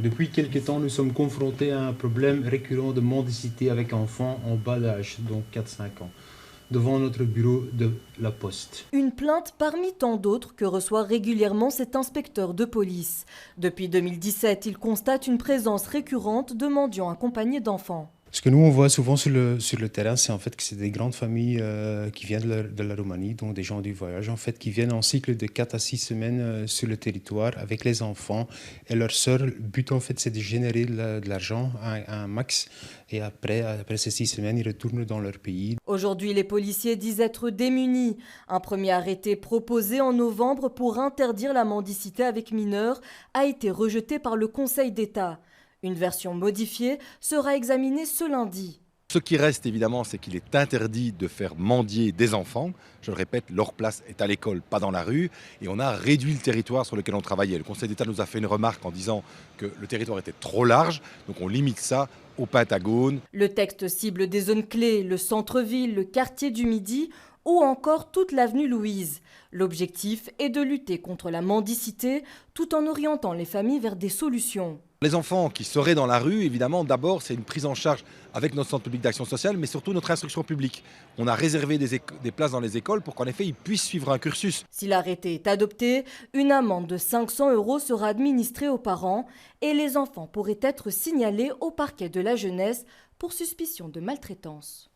Depuis quelque temps, nous sommes confrontés à un problème récurrent de mendicité avec enfants en bas d'âge, donc 4-5 ans, devant notre bureau de la Poste. Une plainte parmi tant d'autres que reçoit régulièrement cet inspecteur de police. Depuis 2017, il constate une présence récurrente de mendiants accompagnés d'enfants. Ce que nous, on voit souvent sur le terrain, c'est en fait que c'est des grandes familles qui viennent de la Roumanie, donc des gens du voyage, en fait, qui viennent en cycle de 4 à 6 semaines sur le territoire avec les enfants. Et leur seul but, en fait, c'est de générer de l'argent à un max. Et après ces 6 semaines, ils retournent dans leur pays. Aujourd'hui, les policiers disent être démunis. Un premier arrêté proposé en novembre pour interdire la mendicité avec mineurs a été rejeté par le Conseil d'État. Une version modifiée sera examinée ce lundi. Ce qui reste évidemment, c'est qu'il est interdit de faire mendier des enfants. Je le répète, leur place est à l'école, pas dans la rue. Et on a réduit le territoire sur lequel on travaillait. Le Conseil d'État nous a fait une remarque en disant que le territoire était trop large. Donc on limite ça au Pentagone. Le texte cible des zones clés, le centre-ville, le quartier du Midi ou encore toute l'avenue Louise. L'objectif est de lutter contre la mendicité tout en orientant les familles vers des solutions. Les enfants qui seraient dans la rue, évidemment, d'abord, c'est une prise en charge avec notre centre public d'action sociale, mais surtout notre instruction publique. On a réservé des places dans les écoles pour qu'en effet, ils puissent suivre un cursus. Si l'arrêté est adopté, une amende de 500 € sera administrée aux parents et les enfants pourraient être signalés au parquet de la jeunesse pour suspicion de maltraitance.